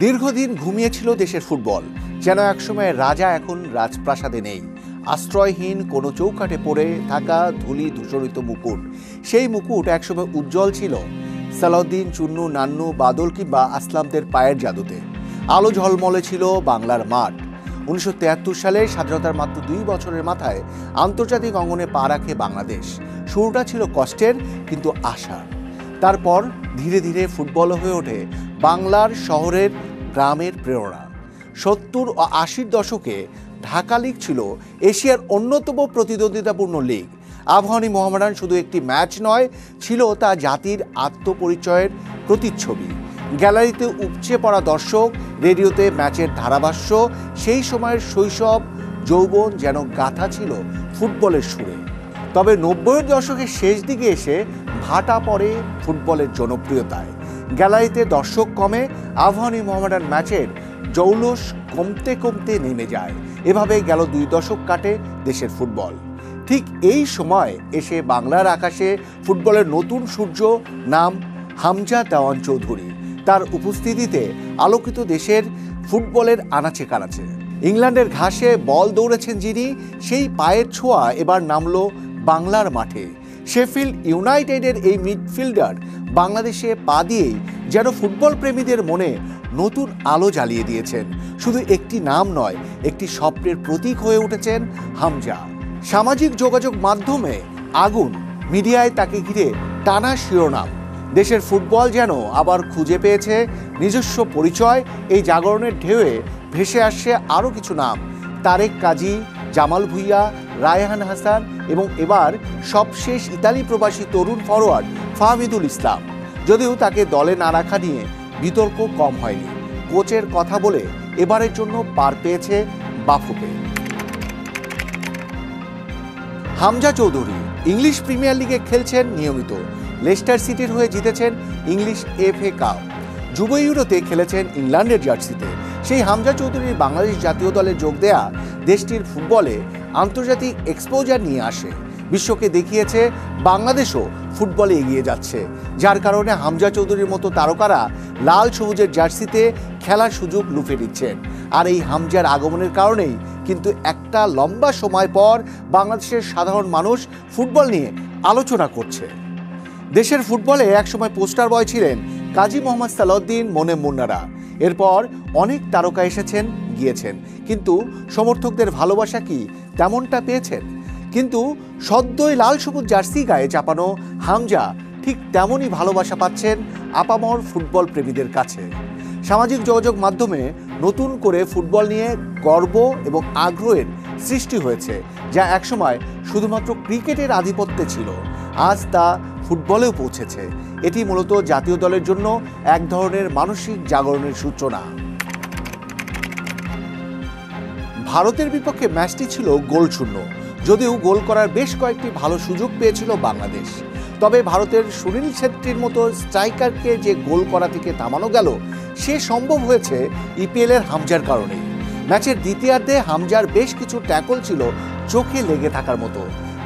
দীর্ঘদিন ঘুমিয়েছিল দেশের ফুটবল, যেন একসময় রাজা এখন রাজপ্রাসাদে নেই। আশ্রয়হীন কোনো চৌকাঠে পড়ে থাকা ধূলি ধূসরিত মুকুট। সেই মুকুট একসময় উজ্জ্বল ছিল সালাউদ্দিন, চুন্নু, নান্নু, বাদল কিংবা আসলামদের পায়ের জাদুতে। আলো ঝলমলে ছিল বাংলার মাঠ। 1973 সালে স্বাধীনতার মাত্র 2 বছরের মাথায় আন্তর্জাতিক অঙ্গনে পা রাখে বাংলাদেশ। শুরুটা ছিল কষ্টের, কিন্তু আশার। তারপর ধীরে ধীরে ফুটবল হয়ে ওঠে বাংলার শহরের গ্রামের প্রেরণা। 70 ও 80-র দশকে ঢাকা লিগ ছিল এশিয়ার অন্যতম প্রতিদ্বন্দ্বিতাপূর্ণ লিগ। আবাহনী মোহামেডান শুধু একটি ম্যাচ নয়, ছিল তা জাতির আত্মপরিচয়ের প্রতিচ্ছবি। গ্যালারিতে উপচে পড়া দর্শক, রেডিওতে ম্যাচের ধারাভাষ্য, সেই সময়ের শৈশব যৌবন যেন গাথা ছিল ফুটবলের সুরে। তবে 90-এর দশকের শেষ দিকে এসে ভাটা পড়ে ফুটবলের জনপ্রিয়তায়। গ্যালারিতে দর্শক কমে, আবাহনী মোহামেডান ম্যাচের জৌলস কমতে কমতে নেমে যায়। এভাবে গেল 2 দশক কাটে দেশের ফুটবল। ঠিক এই সময় এসে বাংলার আকাশে ফুটবলের নতুন সূর্য, নাম হামজা দেওয়ান চৌধুরী। তার উপস্থিতিতে আলোকিত দেশের ফুটবলের আনাচে কানাচে। ইংল্যান্ডের ঘাসে বল দৌড়েছেন যিনি, সেই পায়ের ছোঁয়া এবার নামলো বাংলার মাঠে। শেফিল্ড ইউনাইটেডের এই মিডফিল্ডার বাংলাদেশে পা দিয়েই যেন ফুটবল প্রেমীদের মনে নতুন আলো জ্বালিয়ে দিয়েছেন। শুধু একটি নাম নয়, একটি স্বপ্নের প্রতীক হয়ে উঠেছেন হামজা। সামাজিক যোগাযোগ মাধ্যমে আগুন, মিডিয়ায় তাকে ঘিরে টানা শিরোনাম। দেশের ফুটবল যেন আবার খুঁজে পেয়েছে নিজস্ব পরিচয়। এই জাগরণের ঢেউয়ে ভেসে আসছে আরও কিছু নাম: তারেক কাজী, জামাল ভুঁইয়া, রায়হান হাসান এবং এবার সবশেষ ইতালি প্রবাসী তরুণ ফরোয়ার্ড ফাহমিদুল ইসলাম। যদিও তাকে দলে না রাখা নিয়ে বিতর্ক কম হয়নি। কোচের কথা বলে এবারের জন্য পার পেয়েছে বাফুফে। হামজা চৌধুরী ইংলিশ প্রিমিয়ার লিগে খেলছেন নিয়মিত। লেস্টার সিটির হয়ে জিতেছেন ইংলিশ FA কাপ। যুব ইউরোতে খেলেছেন ইংল্যান্ডের জার্সিতে। সেই হামজা চৌধুরীর বাংলাদেশ জাতীয় দলে যোগ দেয়া দেশটির ফুটবলে আন্তর্জাতিক এক্সপোজার নিয়ে আসে। বিশ্বকে দেখিয়েছে বাংলাদেশও ফুটবলে এগিয়ে যাচ্ছে, যার কারণে হামজা চৌধুরীর মতো তারকারা লাল সবুজের জার্সিতে খেলার সুযোগ লুফে নিচ্ছেন। আর এই হামজার আগমনের কারণেই কিন্তু একটা লম্বা সময় পর বাংলাদেশের সাধারণ মানুষ ফুটবল নিয়ে আলোচনা করছে। দেশের ফুটবলে একসময় পোস্টার বয় ছিলেন কাজী মোহাম্মদ সালাউদ্দিন, মোনেম মুন্নারা। এরপর অনেক তারকা এসেছেন, গিয়েছেন, কিন্তু সমর্থকদের ভালোবাসা কি তেমনটা পেয়েছেন? কিন্তু সদ্যই লাল সবুজ জার্সি গায়ে চাপানো হামজা ঠিক তেমনই ভালোবাসা পাচ্ছেন আপামর ফুটবল প্রেমীদের কাছে। সামাজিক যোগাযোগ মাধ্যমে নতুন করে ফুটবল নিয়ে গর্ব এবং আগ্রহের সৃষ্টি হয়েছে, যা একসময় শুধুমাত্র ক্রিকেটের আধিপত্যে ছিল, আজ তা ফুটবলেও পৌঁছেছে। এটি মূলত জাতীয় দলের জন্য এক ধরনের মানসিক জাগরণের সূচনা। ভারতের বিপক্ষে ম্যাচটি ছিল গোলশূন্য, যদিও গোল করার বেশ কয়েকটি ভালো সুযোগ পেয়েছিল বাংলাদেশ। তবে ভারতের সুনীল ছেত্রীর মতো স্ট্রাইকারকে যে গোল করা থেকে থামানো গেল, সে সম্ভব হয়েছে EPL এর হামজার কারণেই। ম্যাচের দ্বিতীয়ার্ধে হামজার বেশ কিছু ট্যাকল ছিল চোখে লেগে থাকার মতো।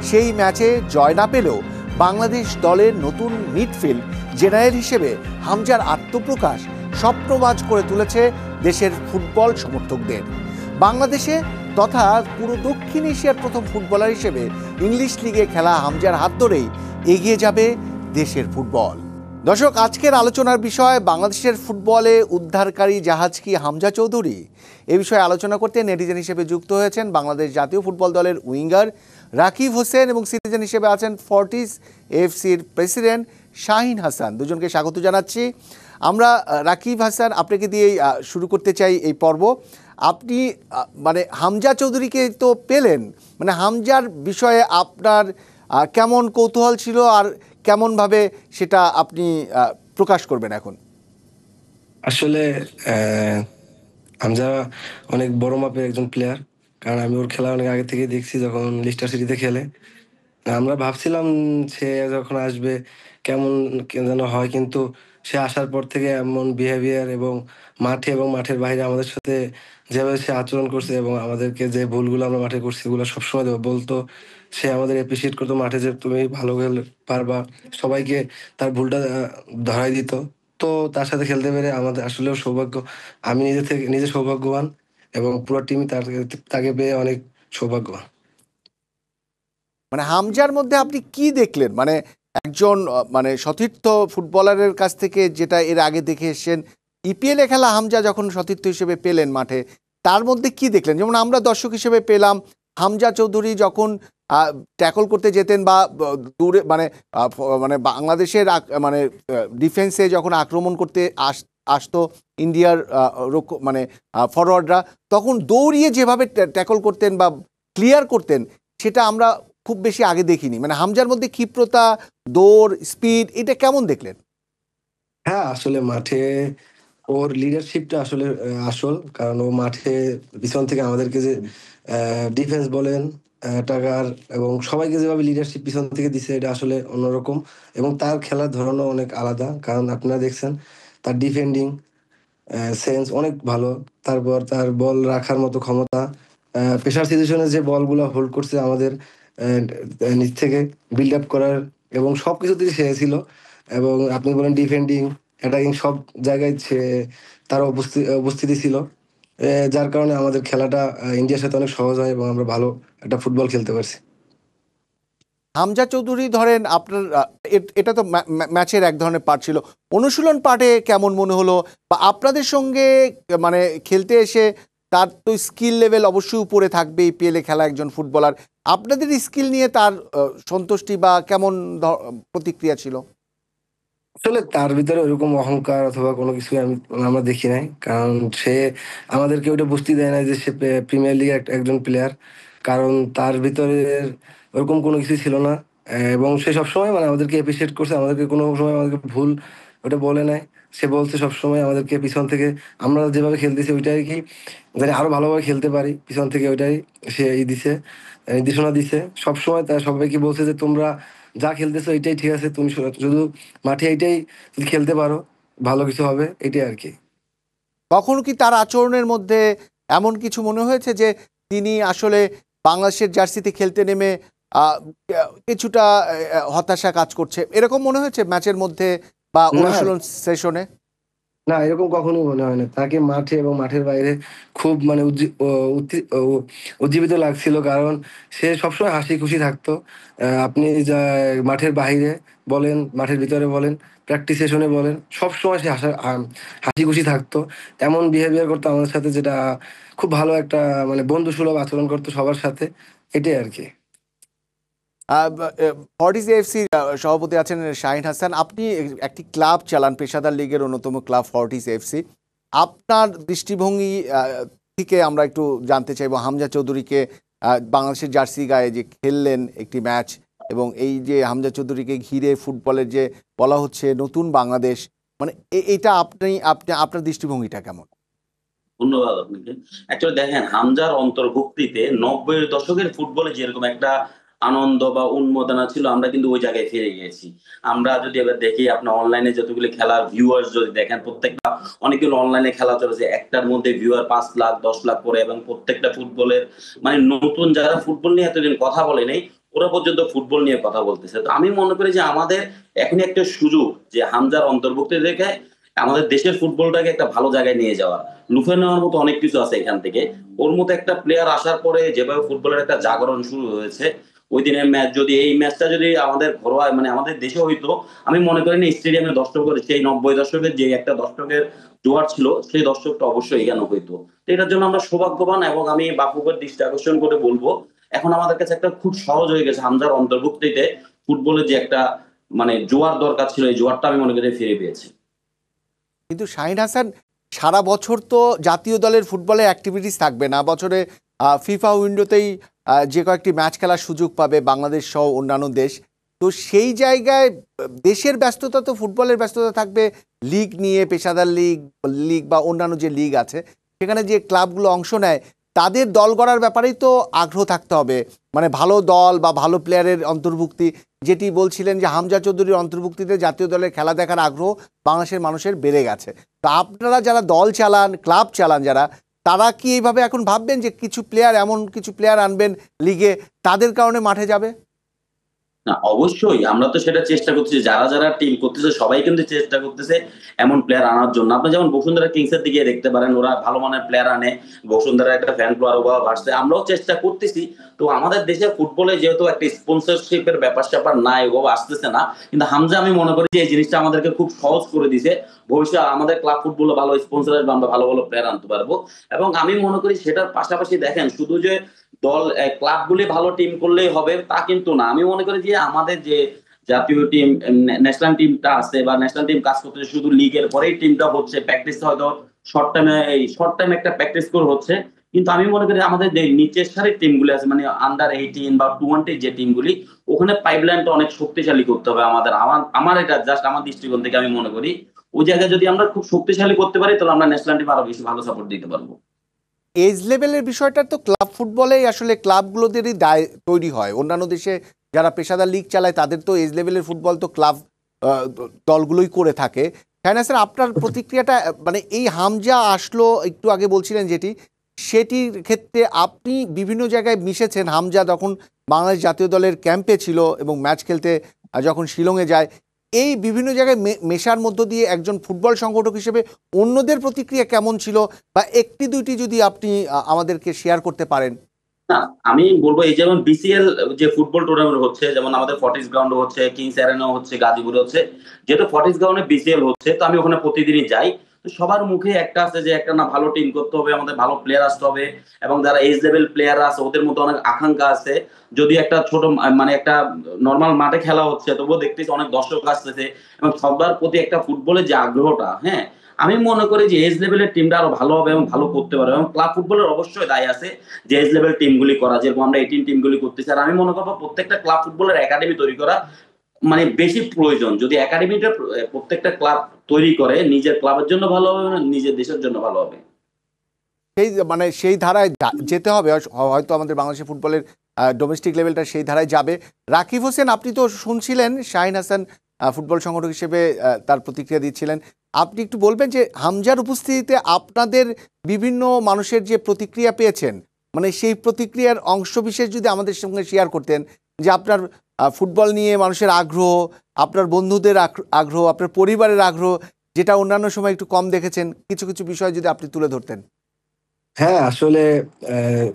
সেই ম্যাচে জয় না পেলেও বাংলাদেশ দলের নতুন মিডফিল্ড জেনারেল হিসেবে হামজার আত্মপ্রকাশ স্বপ্নবাজ করে তুলেছে দেশের ফুটবল সমর্থকদের। বাংলাদেশে তথা পুরো দক্ষিণ এশিয়ার প্রথম ফুটবলার হিসেবে ইংলিশ লিগে খেলা হামজার হাত ধরেই এগিয়ে যাবে দেশের ফুটবল। দর্শক, আজকের আলোচনার বিষয় বাংলাদেশের ফুটবলে উদ্ধারকারী জাহাজ কি হামজা চৌধুরী? এ বিষয়ে আলোচনা করতে নেটিজেন হিসেবে যুক্ত হয়েছেন বাংলাদেশ জাতীয় ফুটবল দলের উইঙ্গার রাকিব হোসেন এবং সিটিজেন হিসেবে আছেন ফর্টিস AFCর প্রেসিডেন্ট শাহিন হাসান। দুজনকে স্বাগত জানাচ্ছি। আমরা রাকিব হাসান, আপনাকে দিয়েই শুরু করতে চাই এই পর্ব। আপনি হামজা চৌধুরীকে তো পেলেন, হামজার বিষয়ে আপনার কেমন কৌতূহল ছিল আর কেমনভাবে সেটা আপনি প্রকাশ করবেন এখন? আসলে হামজা অনেক বড় মাপের একজন প্লেয়ার, কারণ আমি ওর খেলা অনেক আগে থেকে দেখছি যখন লিস্টার সিটিতে খেলে। আমরা ভাবছিলাম সে যখন আসবে কেমন যেন হয়, কিন্তু সে আসার পর থেকে এমন বিহেভিয়ার এবং মাঠে এবং মাঠের বাইরে আমাদের সাথে যেভাবে সে আচরণ করছে এবং আমাদেরকে যে ভুলগুলো আমরা মাঠে করছি এগুলো সবসময় বলতো, সে আমাদের অ্যাপ্রিসিয়েট করতো মাঠে যে তুমি ভালো খেলে পারবা, সবাইকে তার ভুলটা ধরাই দিত। তো তার সাথে খেলতে পেরে আমাদের আসলেও সৌভাগ্য। আমি নিজে সৌভাগ্যবান এবং পুরো টিম তাকে পেয়ে অনেক সৌভাগ্যবান। মানে হামজার মধ্যে আপনি কি দেখলেন? মানে একজন মানে সতীর্থ ফুটবলারের কাছ থেকে যেটা এর আগে দেখে এসেছেন, ইপিএল এ খেলা হামজা যখন সতীর্থ হিসেবে পেলেন মাঠে, তার মধ্যে কি দেখলেন? যেমন আমরা দর্শক হিসেবে পেলাম হামজা চৌধুরী যখন ট্যাকল করতে যেতেন বা দূরে মানে মানে বাংলাদেশের মানে ডিফেন্সে যখন আক্রমণ করতে আসতো ইন্ডিয়ার মানে ফরওয়ার্ডরা, তখন দৌড়িয়ে যেভাবে ট্যাকল করতেন বা ক্লিয়ার করতেন, সেটা আমরা খুব বেশি আগে দেখিনি। মানে হামজার মধ্যে ক্ষিপ্রতা, দৌড়, স্পিড, এটা কেমন দেখলেন? হ্যাঁ, আসলে মাঠে ওর লিডারশিপটা আসলে আসল। কারণ ও মাঠে পিছন থেকে আমাদেরকে যে ডিফেন্স বলেন, অ্যাটাকার এবং সবাইকে যেভাবে লিডারশিপ পিছন থেকে দিছে এটা আসলে অন্যরকম। এবং তার খেলার ধরনও অনেক আলাদা। কারণ আপনারা দেখছেন তার ডিফেন্ডিং সেন্স অনেক ভালো। তারপর তার বল রাখার মতো ক্ষমতা, প্রেসার সিচুয়েশনে যে বলগুলো হোল্ড করছে আমাদের নিচ থেকে বিল্ড আপ করার এবং সবকিছুতেই সে ছিল। এবং আপনি বলেন ডিফেন্ডিং, অ্যাটাকিং সব জায়গায় সে তার উপস্থিতি ছিল। যার কারণে আমাদের খেলাটা ইন্ডিয়ার সাথে অনেক সহজ হয় এবং আমরা ভালো একটা ফুটবল খেলতে পারছি। হামজা চৌধুরী ধরেন আপনার এটা তো ম্যাচের এক ধরনের পার্ট ছিল। অনুশীলন পার্টে কেমন মনে হলো? বা আপনাদের সঙ্গে মানে খেলতে এসে তার তো স্কিল লেভেল অবশ্যই উপরে থাকবে, ইপিএল এ খেলা একজন ফুটবলার। আপনাদের স্কিল নিয়ে তার সন্তুষ্টি বা কেমন প্রতিক্রিয়া ছিল? আসলে তার ভিতরে ওরকম অহংকার অথবা কোনো কিছুই আমরা দেখি নাই। কারণ সে আমাদেরকে ওইটা বুঝতে দেয় না যে সে প্রিমিয়ার লিগে একজন প্লেয়ার। কারণ তার ভিতরে ওরকম কোনো কিছুই ছিল না। এবং সে সবসময় মানে আমাদেরকে অ্যাপ্রিশিয়েট করছে। আমাদেরকে কোনো সময় আমাদেরকে ভুল ওটা বলে নাই। সে বলছে সবসময় আমাদেরকে পিছন থেকে আমরা যেভাবে খেলতেছি ওইটাই কি জানি আরো ভালোভাবে খেলতে পারি। পিছন থেকে ওইটাই সে দিছে, নির্দেশনা দিছে। সবসময় তার সবাইকে বলছে যে তোমরা যা খেলতেছো এইটাই ঠিক আছে। তুমি শুধু মাঠে এইটাই যদি খেলতে পারো ভালো কিছু হবে। এটাই আরকি। কখনো কি তার আচরণের মধ্যে এমন কিছু মনে হয়েছে যে তিনি আসলে বাংলাদেশের জার্সিতে খেলতে নেমে আহ, কিছুটা হতাশা কাজ করছে, এরকম মনে হয়েছে ম্যাচের মধ্যে বা না, অনুশীলন সেশনে? না এরকম কখনোই মনে হয় না। তাকে মাঠে এবং মাঠের বাইরে খুব মানে উজ্জীবিত লাগছিল। কারণ সে সবসময় হাসি খুশি থাকতো। আপনি যা মাঠের বাহিরে বলেন, মাঠের ভিতরে বলেন, প্র্যাকটিস সেশনে বলেন, সবসময় সে হাসি খুশি থাকতো। এমন বিহেভিয়ার করতো আমাদের সাথে যেটা খুব ভালো একটা মানে বন্ধুসুলভ আচরণ করতো সবার সাথে। এটাই আরকি। ফর্টিজ এফসি সভাপতি আছেন শাহিন হাসান। আপনি একটি ক্লাব চালান, পেশাদার লিগের অন্যতম ক্লাব ফর্টিজ এফসি। আপনার দৃষ্টিভঙ্গি থেকে আমরা একটু জানতে চাইবো, হামজা চৌধুরীকে বাংলাদেশের জার্সি গায়ে যে খেললেন একটি ম্যাচ, এবং এই যে হামজা চৌধুরীকে ঘিরে ফুটবলের যে বলা হচ্ছে নতুন বাংলাদেশ, মানে এটা আপনি আপনি আপনার দৃষ্টিভঙ্গিটা কেমন? ধন্যবাদ আপনাকে। অ্যাকচুয়ালি দেখেন হামজার অন্তর্ভুক্তিতে ৯০ এর দশকের ফুটবলে যেরকম একটা আনন্দ বা উন্মাদনা ছিল আমরা কিন্তু ওই জায়গায় ফিরে গিয়েছি। আমরা যদি এবার দেখি আপনার অনলাইনে যতগুলো খেলার ভিউয়ার্স যদি দেখেন প্রত্যেকটা অনেকগুলো অনলাইনে খেলা চলেছে। একটার মধ্যে ভিউয়ার ৫ লাখ ১০ লাখ করে এবং প্রত্যেকটা ফুটবলের মানে নতুন যারা ফুটবল নিয়ে এতদিন কথা বলে নাই ওরা পর্যন্ত ফুটবল নিয়ে কথা বলতেছে। তো আমি মনে করি যে আমাদের এখনই একটা সুযোগ যে হামজার অন্তর্ভুক্তি দেখে আমাদের দেশের ফুটবলটাকে একটা ভালো জায়গায় নিয়ে যাওয়া। লুফে নেওয়ার মতো অনেক কিছু আছে এখান থেকে। ওর মতো একটা প্লেয়ার আসার পরে যেভাবে ফুটবলের একটা জাগরণ শুরু হয়েছে, ওই দিনের ম্যাচ যদি এই ম্যাচটা যদি আমাদের ঘরোয়া মানে আমাদের দেশে হইতো, আমি মনে করি না স্টেডিয়ামে দর্শকের সেই ৯০ দশকের যে একটা দর্শকের জোয়ার ছিল, সেই দর্শকটা অবশ্যই এখানে হইতো। তো এটার জন্য আমরা সৌভাগ্যবান এবং আমি বাফুফের দৃষ্টি আকর্ষণ করে বলব, এখন আমাদের কাছে একটা খুব সহজ হয়ে গেছে হামজার অন্তর্ভুক্তিতে ফুটবলের যে একটা মানে জোয়ার দরকার ছিল, এই জোয়ারটা আমি মনে করি ফিরে পেয়েছি। কিন্তু শাহিন হাসান, সারা বছর তো জাতীয় দলের ফুটবলে অ্যাক্টিভিটিস থাকবে না। বছরে ফিফা উইন্ডোতেই যে কয়েকটি ম্যাচ খেলার সুযোগ পাবে বাংলাদেশ সহ অন্যান্য দেশ। তো সেই জায়গায় দেশের ব্যস্ততা তো ফুটবলের ব্যস্ততা থাকবে লিগ নিয়ে, পেশাদার লিগ লিগ বা অন্যান্য যে লিগ আছে সেখানে যে ক্লাবগুলো অংশ নেয়, তাদের দল গড়ার ব্যাপারেই তো আগ্রহ থাকতে হবে। মানে ভালো দল বা ভালো প্লেয়ারের অন্তর্ভুক্তি, যেটি বলছিলেন যে হামজা চৌধুরীর অন্তর্ভুক্তিতে জাতীয় দলের খেলা দেখার আগ্রহ বাংলাদেশের মানুষের বেড়ে গেছে। তো আপনারা যারা দল চালান, ক্লাব চালান যারা, তারা কি এইভাবে এখন ভাববেন যে কিছু প্লেয়ার, এমন কিছু প্লেয়ার আনবেন লিগে, তাদের কারণে মাঠে যাবে? না, অবশ্যই আমরা তো সেটা চেষ্টা করতেছি। যারা টিম করতেছে সবাই কিন্তু চেষ্টা করতেছে এমন প্লেয়ার আনার জন্য। আপনি যেমন বসুন্ধরা কিংসের দিকে দেখতে পারেন, ওরা ভালো মানের প্লেয়ার আনে। বসুন্ধরার একটা ফ্যান ফলোয়ার ওভাবে বাড়ছে। আমরাও চেষ্টা করতেছি। তো আমাদের দেশের ফুটবলে যেহেতু একটা স্পন্সরশিপ এর ব্যাপার-স্যাপার নাই, ওভাবে আসতেছে না। কিন্তু হামজা আমি মনে করি যে এই জিনিসটা আমাদেরকে খুব সহজ করে দিছে। ভবিষ্যতে আমাদের ক্লাব ফুটবলে ভালো স্পন্সর আসবে, আমরা ভালো প্লেয়ার আনতে পারবো। এবং আমি মনে করি সেটার পাশাপাশি দেখেন শুধু যে ক্লাবগুলি ভালো টিম করলেই হবে তা কিন্তু না। আমি মনে করি যে আমাদের যে জাতীয় টিম, ন্যাশনাল টিমটা আছে বা ন্যাশনাল টিম কাজ করতেছে শুধু লিগের পরেই টিমটা হচ্ছে। প্র্যাকটিস হয়তো শর্ট টাইমে একটা প্র্যাকটিস করে হচ্ছে। কিন্তু আমি মনে করি আমাদের যে নিচের সারির টিমগুলি আছে মানে আন্ডার 18 বা 20 যে টিমগুলি, ওখানে পাইপলাইনটা অনেক শক্তিশালী করতে হবে আমাদের। আমার এটা জাস্ট আমার দৃষ্টিকোণ থেকে আমি মনে করি ওই জায়গায় যদি আমরা খুব শক্তিশালী করতে পারি তাহলে আমরা ন্যাশনাল টিম আরো বেশি ভালো সাপোর্ট দিতে পারবো। এজ লেভেলের বিষয়টা তো ক্লাব ফুটবলেই আসলে ক্লাবগুলোদেরই দায় তৈরি হয়। অন্যান্য দেশে যারা পেশাদার লিগ চালায় তাদের তো এজ লেভেলের ফুটবল তো ক্লাব দলগুলোই করে থাকে। শাহিনা স্যার, আপনার প্রতিক্রিয়াটা মানে এই হামজা আসলো একটু আগে বলছিলেন যেটি, সেটির ক্ষেত্রে আপনি বিভিন্ন জায়গায় মিশেছেন। হামজা তখন বাংলাদেশ জাতীয় দলের ক্যাম্পে ছিল এবং ম্যাচ খেলতে যখন শিলংয়ে যায়, এই বিভিন্ন জায়গায় মেশার মধ্য দিয়ে একজন ফুটবল সংগঠক হিসেবে অন্যদের প্রতিক্রিয়া কেমন ছিল, বা একটি দুইটি যদি আপনি আমাদেরকে শেয়ার করতে পারেন। না, আমি বলব এই যেমন বিসিএল যে ফুটবল টুর্নামেন্ট হচ্ছে, যেমন আমাদের ফর্টিস গ্রাউন্ডে হচ্ছে, কিংস অ্যারেনাও হচ্ছে, গাজীপুরে হচ্ছে। যেহেতু ফর্টিস গ্রাউন্ডে বিসিএল হচ্ছে তো আমি ওখানে প্রতিদিনই যাই। তো সবার মুখে একটা আছে যে একটা না ভালো টিম করতে হবে, আমাদের ভালো প্লেয়ার আসতে হবে এবং যারা এজ লেভেল প্লেয়ার আছে ওদের মধ্যে অনেক আকাঙ্ক্ষা আছে। যদি একটা ছোট মানে একটা নরমাল মাঠে খেলা হচ্ছে তবুও দেখতেছি অনেক দর্শক আসতেছে এবং সবার প্রতি একটা ফুটবলের যে আগ্রহটা, হ্যাঁ, আমি মনে করি যে এজ লেভেলের টিমটা আরো ভালো হবে এবং ভালো করতে পারবে এবং ক্লাব ফুটবলের অবশ্যই দায় আছে যে এজ লেভেল টিমগুলি করা, যেরকম আমরা 18 টিমগুলি করতেছি। আর আমি মনে করবো প্রত্যেকটা ক্লাব ফুটবলের একাডেমি তৈরি করা মানে বেশি প্রয়োজন। যদি একাডেমিটা প্রত্যেকটা ক্লাব তৈরি করে নিজের ক্লাবের জন্য ভালো হবে, নিজের দেশের জন্য ভালো হবে। সেই মানে সেই ধারায় যেতে হবে। হয়তো আমাদের বাংলাদেশের ফুটবলের ডোমেস্টিক লেভেলটা সেই ধারায় যাবে। রাকিব হোসেন, আপনি তো শুনছিলেন শাহিন হাসান ফুটবল সংগঠক হিসেবে তার প্রতিক্রিয়া দিচ্ছিলেন। আপনি একটু বলবেন যে হামজার উপস্থিতিতে আপনাদের বিভিন্ন মানুষের যে প্রতিক্রিয়া পেয়েছেন, মানে সেই প্রতিক্রিয়ার অংশবিশেষ যদি আমাদের সঙ্গে শেয়ার করতেন, যে আপনার ফুটবল নিয়ে মানুষের আগ্রহ, আপনার বন্ধুদের আগ্রহ, আপনার পরিবারের আগ্রহ, যেটা অন্যান্য সময় একটু কম দেখেছেন, কিছু কিছু বিষয় যদি আপনি তুলে ধরতেন। হ্যাঁ, আসলে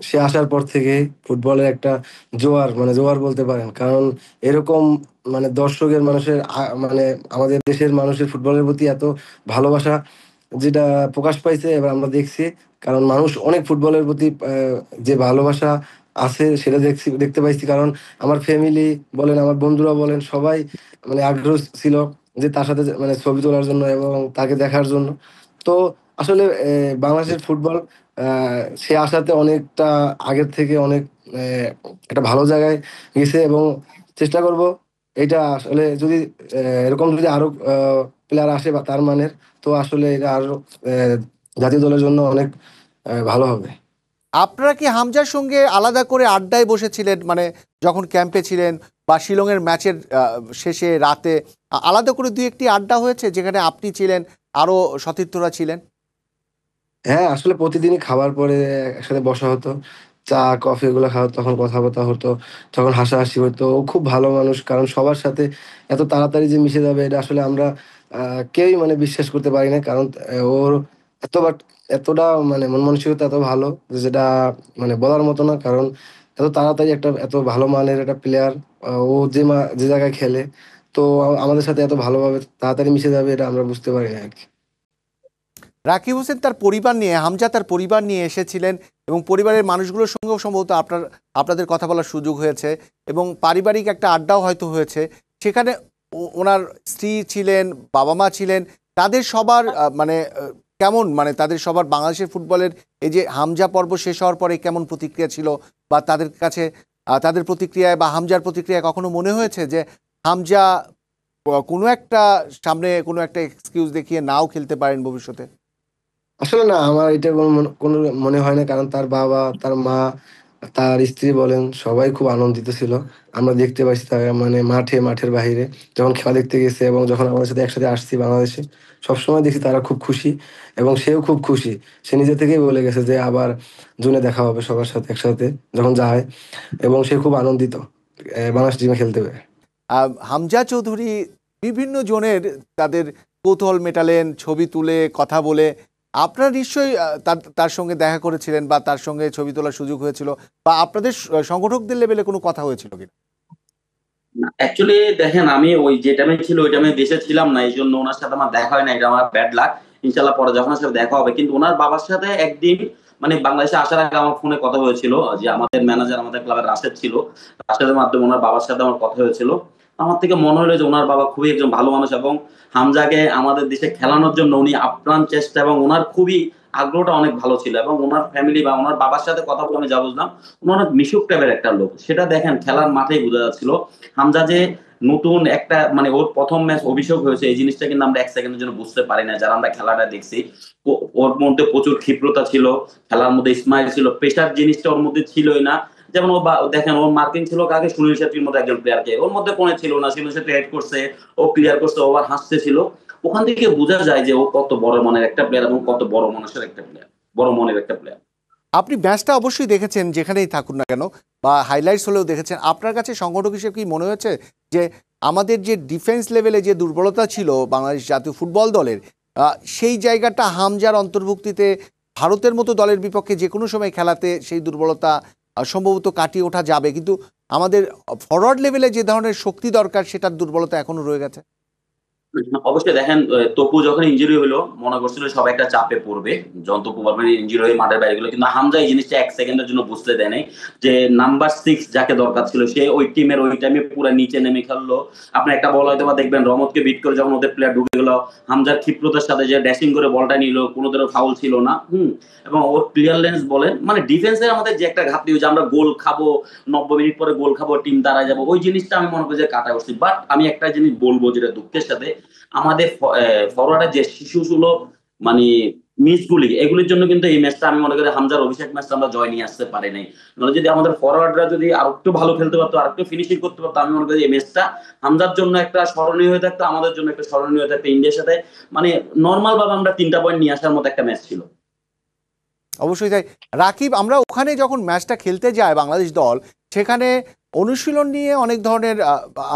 সে আসার পর থেকে ফুটবলের একটা জোয়ার, মানে জোয়ার বলতে পারেন। কারণ এরকম মানে দর্শকের মানুষের মানে আমাদের দেশের মানুষের ফুটবলের প্রতি এত ভালোবাসা যেটা প্রকাশ পাইছে এবার আমরা দেখছি। কারণ মানুষ অনেক ফুটবলের প্রতি যে ভালোবাসা আছে সেটা দেখতে পাইছি। কারণ আমার ফ্যামিলি বলেন, আমার বন্ধুরা বলেন, সবাই মানে আগ্রহ ছিল যে তার সাথে মানে ছবি তোলার জন্য এবং তাকে দেখার জন্য। তো আসলে বাংলাদেশের ফুটবল সে আসাতে অনেকটা আগের থেকে অনেক একটা ভালো জায়গায় গেছে এবং চেষ্টা করব এটা আসলে যদি এরকম যদি আরো প্লেয়ার আসে বা তার মানের, তো আসলে এটা আরো আহ, জাতীয় দলের জন্য অনেক ভালো হবে। আপনারা কি হামজার সঙ্গে আলাদা করে আড্ডায় বসেছিলেন, মানে যখন ক্যাম্পে ছিলেন বা শিলংয়ের ম্যাচের শেষে রাতে আলাদা করে দুই একটি আড্ডা হয়েছে যেখানে আপনি ছিলেন, আরো সতীর্থরা ছিলেন? হ্যাঁ, আসলে প্রতিদিনই খাবার পরে একসাথে বসা হতো। চা, কফি এগুলো খাওয়া হতো, তখন কথাবার্তা হতো, তখন হাসাহাসি হতো। ও খুব ভালো মানুষ। কারণ সবার সাথে এত তাড়াতাড়ি যে মিশে যাবে এটা আসলে আমরা কেউই মানে বিশ্বাস করতে পারি না। কারণ ওর এত বাট এতটা মানে মন মানসিকতা এত ভালো যে যেটা মানে বলার মতো না। কারণ এত তাড়াতাড়ি একটা এত ভালো মানের একটা প্লেয়ার ও যে জায়গায় খেলে, তো আমাদের সাথে এত ভালোভাবে তাড়াতাড়ি মিশে যাবে এটা আমরা বুঝতে পারি না আরকি। রাকিব হোসেন তার পরিবার নিয়ে, হামজা তার পরিবার নিয়ে এসেছিলেন এবং পরিবারের মানুষগুলোর সঙ্গেও সম্ভবত আপনাদের কথা বলার সুযোগ হয়েছে এবং পারিবারিক একটা আড্ডাও হয়তো হয়েছে সেখানে। ওনার স্ত্রী ছিলেন, বাবা মা ছিলেন, তাদের সবার মানে কেমন, মানে তাদের সবার বাংলাদেশের ফুটবলের এই যে হামজা পর্ব শেষ হওয়ার পরে কেমন প্রতিক্রিয়া ছিল, বা তাদের কাছে তাদের প্রতিক্রিয়ায় বা হামজার প্রতিক্রিয়ায় কখনো মনে হয়েছে যে হামজা কোনো একটা সামনে কোনো একটা এক্সকিউজ দেখিয়ে নাও খেলতে পারেন ভবিষ্যতে? আসলে না, আমার এটা কোনো মনে হয় না। কারণ তার বাবা, তার মা, তার স্ত্রী বলেন সবাই খুব আনন্দিত ছিল। আমরা দেখতে পাইছি তারা মানে মাঠের বাহিরে যখন খেলা দেখতে গেছে এবং যখন আমাদের সাথে একসাথে আসছি বাংলাদেশে, সবসময় দেখছি তারা খুব খুশি এবং সেও খুব খুশি। সে নিজে থেকেই বলে গেছে যে আবার জুনে দেখা হবে সবার সাথে একসাথে যখন যায়, এবং সে খুব আনন্দিত বাংলাদেশ টিমে খেলতে পেরে। হামজা চৌধুরী বিভিন্ন জনের তাদের কৌতূহল মেটালেন, ছবি তুলে কথা বলে। আপনারা নিশ্চয়ই তার সঙ্গে দেখা করেছিলেন বা তার সঙ্গে ছবি তোলার সুযোগ হয়েছিল, বা আপনাদের সংগঠকদের লেভেলে কোনো কথা হয়েছিল কিনা? অ্যাকচুয়ালি দেখেন, আমি ওই যে টাইমে ছিল ওই টাইমে দেশে ছিলাম না। এইজন্য উনার সাথে আমার দেখা হয় না। এটা আমার ব্যাড লাক। ইনশাআল্লাহ পরে যখন ওনার সাথে দেখা হবে। কিন্তু উনার বাবার সাথে একদিন মানে বাংলাদেশে আসার আগে আমার ফোনে কথা হয়েছিল যে আমাদের ম্যানেজার আমাদের ক্লাবের রাশেদ ছিল। রাশেদের মাধ্যমে উনার বাবার সাথে আমার কথা হয়েছিল। আমার থেকে মনে হলো যে উনার বাবা খুবই একজন ভালো মানুষ এবং হামজাকে আমাদের দেশে খেলানোর জন্য উনি আপ্রাণ চেষ্টা এবং উনার খুবই আগ্রহটা অনেক ভালো ছিল এবং উনার ফ্যামিলি বা উনার বাবার সাথে কথা বলে আমি যা বুঝলাম, উনি অনেক মিশুক টাইপের একটা লোক। সেটা দেখেন খেলার মাঠেই বোঝা যাচ্ছিল। হামজা যে নতুন একটা মানে ওর ১ম ম্যাচ অভিষেক হয়েছে এই জিনিসটা কিন্তু আমরা ১ সেকেন্ডের জন্য বুঝতে পারি না যারা আমরা খেলাটা দেখছি। ওর মধ্যে প্রচুর ক্ষিপ্রতা ছিল, খেলার মধ্যে স্মাইল ছিল, প্রেশার জিনিসটা ওর মধ্যে ছিলই না। যেমন দেখেন ওর মার্কিং ছিল কাকে, সুনীল ছেত্রীর মতো একজন প্লেয়ারকে। ওর মধ্যে কোনো ছিল না। সুনীল ছেত্রী হেড করছে, ও ক্লিয়ার করছে, ওভার হাসতেছিল। ওখান থেকে বোঝা যায় যে ও কত বড় মনের একটা প্লেয়ার এবং কত বড় মানুষের একটা প্লেয়ার, বড় মনের একটা প্লেয়ার। আপনি ম্যাচটা অবশ্যই দেখেছেন যেখানেই থাকুন না কেন, বা হাইলাইটস হলেও দেখেছেন। আপনার কাছে সংগঠক হিসেবে কি মনে হয়েছে যে আমাদের যে ডিফেন্স লেভেলে যে দুর্বলতা ছিল বাংলাদেশ জাতীয় ফুটবল দলের, সেই জায়গাটা হামজার অন্তর্ভুক্তিতে ভারতের মতো দলের বিপক্ষে যে কোনো সময় খেলাতে সেই দুর্বলতা সম্ভবত কাটিয়ে ওঠা যাবে, কিন্তু আমাদের ফরওয়ার্ড লেভেলে যে ধরনের শক্তি দরকার সেটার দুর্বলতা এখনো রয়ে গেছে? অবশ্যই দেখেন, তপু যখন ইনজুরি হলো মনে করছিল সবাই একটা চাপে পড়বে। যখন তপু বারবার ইনজুরি হয়ে মাঠের বাইরে গেল। কিন্তু হামজা এই জিনিসটা ১ সেকেন্ডের জন্য বুঝতে দেয় নাই যে নাম্বার 6 যাকে দরকার ছিল সে ওই টিমের ওই টাইমে পুরা নিচে নেমে খেললো। আপনি একটা বল হয়তোবা দেখবেন রমতকে বিট করে যখন ওদের প্লেয়ার ঢুকে গেল, হামজার ক্ষিপ্রতার সাথে যে ড্যাশিং করে বলটা নিল, কোনো ধরনের ফাউল ছিল না। এবং ওর ক্লিয়ারলেন্স বলেন মানে ডিফেন্সের আমাদের যে একটা ঘাটতি যে আমরা গোল খাবো, ৯০ মিনিট পরে গোল খাবো, টিম দাঁড়ায় যাবো, ওই জিনিসটা আমি মনে করি যে কাটা উচিত। বাট আমি একটা জিনিস বলবো যেটা দুঃখের সাথে, আমাদের ফরওয়ার্ডের যে শিশুসুলভ মানে মিসগুলি এগুলির জন্য কিন্তু এই ম্যাচটা আমি মনে করি হামজার অভিষেক ম্যাচটা আমরা জয় নিয়ে আসতে পারি নাই। মানে যদি আমাদের ফরওয়ার্ডরা যদি আরেকটু ভালো খেলতে পারতো, আরেকটু ফিনিশিং করতে পারতো, আমি মনে করি এই ম্যাচটা হামজার জন্য একটা স্মরণীয় হয়ে থাকতো, আমাদের জন্য একটা স্মরণীয় হয়ে থাকতো। ইন্ডিয়ার সাথে মানে নরমাল ভাবে আমরা ৩টা পয়েন্ট নিয়ে আসার মতো একটা ম্যাচ ছিল। অবশ্যই তাই। রাকিব, আমরা ওখানে যখন ম্যাচটা খেলতে যায় বাংলাদেশ দল, সেখানে অনুশীলন নিয়ে অনেক ধরনের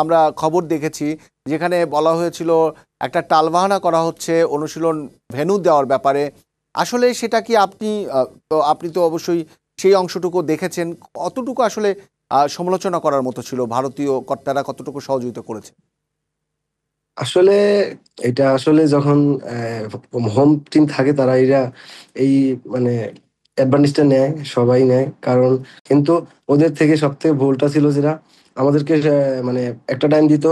আমরা খবর দেখেছি, যেখানে বলা হয়েছিল একটা টালবাহানা করা হচ্ছে অনুশীলন ভেন্যু দেওয়ার ব্যাপারে। আসলে সেটা কি আপনি তো অবশ্যই সেই অংশটুকু দেখেছেন, কতটুকু আসলে সমালোচনা করার মতো ছিল? ভারতীয় কর্তারা কতটুকু সহযোগিতা করেছে? আসলে এটা আসলে যখন হোম টিম থাকে তারা এরা এই মানে অ্যাডভান্টেজটা নেয়, সবাই নেয়। কারণ কিন্তু ওদের থেকে সবথেকে ভুলটা ছিল যেটা আমাদেরকে মানে একটা টাইম দিত,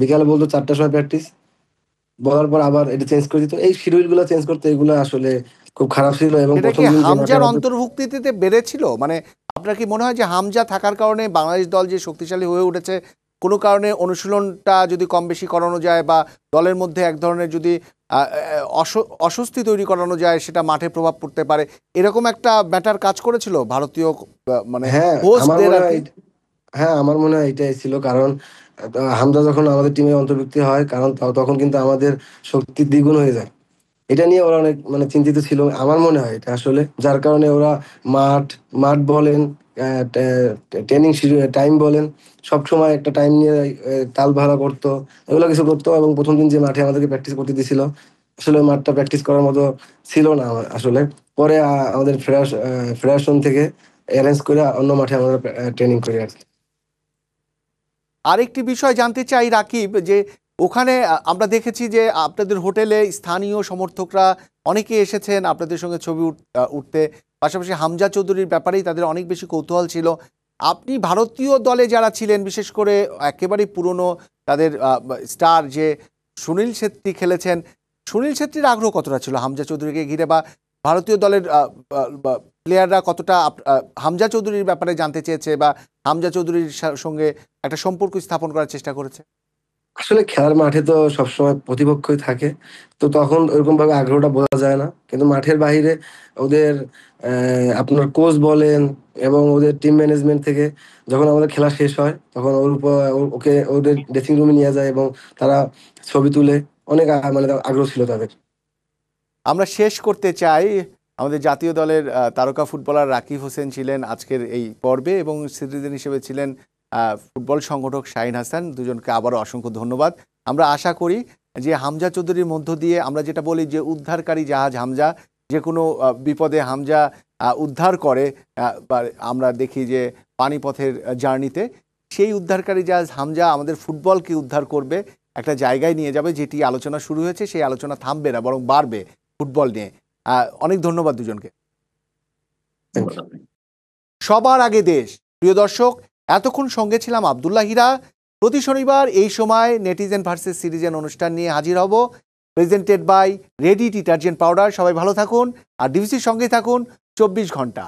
বিকালে বলতো ৪টার সময় প্র্যাকটিস, বলার পর আবার এটা চেঞ্জ করে দিত। এই শিডিউল গুলো চেঞ্জ করতে এগুলো আসলে খুব খারাপ ছিল এবং এটা প্রথম কি দিন যে মাঠে হামজার আমাদের অন্তর্ভুক্তিতে বেড়েছিল? মানে আপনার কি মনে হয় যে হামজা থাকার কারণে বাংলাদেশ দল যে শক্তিশালী হয়ে উঠেছে, কোনো কারণে অনুশীলনটা যদি কম বেশি করানো যায় বা দলের মধ্যে এক ধরনের যদি অস্বস্তি তৈরি করানো যায়, সেটা মাঠে প্রভাব পড়তে পারে, এরকম একটা ব্যাটার কাজ করেছিল ভারতীয় মানে হ্যাঁ আমার হোস্টদের মনে আর হয় কি? হ্যাঁ, আমার মনে হয় এটাই ছিল। কারণ হামজা যখন আমাদের টিমে অন্তর্ভুক্ত হয়, কারণ তখন কিন্তু আমাদের শক্তি দ্বিগুণ হয়ে যায়। এটা নিয়ে ওরা অনেক মানে চিন্তিত ছিল। আমার মনে হয় এটা আসলে যার কারণে ওরা মাঠ মাঠ বলেন, ট্রেনিং টাইম বলেন, সবসময় একটা টাইম নিয়ে তাল ভাড়া করতো, এগুলো কিছু করতো। এবং প্রথম দিন যে মাঠে আমাদেরকে প্র্যাকটিস করতে দিছিল, আসলে মাঠটা প্র্যাকটিস করার মতো ছিল না আসলে। পরে আমাদের ফেডারেশন থেকে অ্যারেঞ্জ করে অন্য মাঠে আমরা ট্রেনিং করি আর কি। আরেকটি বিষয় জানতে চাই রাকিব, যে ওখানে আমরা দেখেছি যে আপনাদের হোটেলে স্থানীয় সমর্থকরা অনেকে এসেছেন আপনাদের সঙ্গে ছবি উঠতে। পাশাপাশি হামজা চৌধুরীর ব্যাপারেই তাদের অনেক বেশি কৌতূহল ছিল। আপনি ভারতীয় দলে যারা ছিলেন, বিশেষ করে একেবারেই পুরনো তাদের স্টার যে সুনীল ছেত্রী খেলেছেন, সুনীল ছেত্রীর আগ্রহ কতটা ছিল হামজা চৌধুরীকে ঘিরে, বা ভারতীয় দলের প্লেয়াররা কতটা হামজা চৌধুরীর ব্যাপারে জানতে চেয়েছে বা হামজা চৌধুরীর সঙ্গে একটা সম্পর্ক স্থাপন করার চেষ্টা করেছে? আসলে খেলার মাঠে তো সবসময় প্রতিপক্ষই থাকে। তো তখন ওরকম ভাবে আগ্রহটা বোঝা যায় না। কিন্তু মাঠের বাহিরে ওদের আপনার কোচ বলেন এবং ওদের টিম ম্যানেজমেন্ট থেকে যখন আমাদের খেলা শেষ হয়, তখন ওর উপর ওকে ওদের ড্রেসিং রুমে নিয়ে যায় এবং তারা ছবি তুলে। অনেক মানে আগ্রহ ছিল তাদের। আমরা শেষ করতে চাই, আমাদের জাতীয় দলের তারকা ফুটবলার রাকিব হোসেন ছিলেন আজকের এই পর্বে এবং সিটিজেন হিসেবে ছিলেন ফুটবল সংগঠক শাহিন হাসান, দুজনকে আবারও অসংখ্য ধন্যবাদ। আমরা আশা করি যে হামজা চৌধুরীর মধ্য দিয়ে আমরা যেটা বলি যে উদ্ধারকারী জাহাজ হামজা, যে কোনো বিপদে হামজা উদ্ধার করে, বা আমরা দেখি যে পানিপথের জার্নিতে সেই উদ্ধারকারী জাহাজ হামজা আমাদের ফুটবলকে উদ্ধার করবে, একটা জায়গায় নিয়ে যাবে। যেটি আলোচনা শুরু হয়েছে সেই আলোচনা থামবে না, বরং বাড়বে ফুটবল নিয়ে। অনেক ধন্যবাদ দুজনকে। সবার আগে দেশ, প্রিয় দর্শক, এতক্ষণ সঙ্গে ছিলাম আব্দুল্লাহ হীরা। প্রতি শনিবার এই সময় নেটিজেন ভার্সেস সিটিজেন অনুষ্ঠান নিয়ে হাজির হব, presented by ready detergent powder. সবাই ভালো থাকুন আর ডিভিসির সঙ্গে থাকুন 24 ঘন্টা।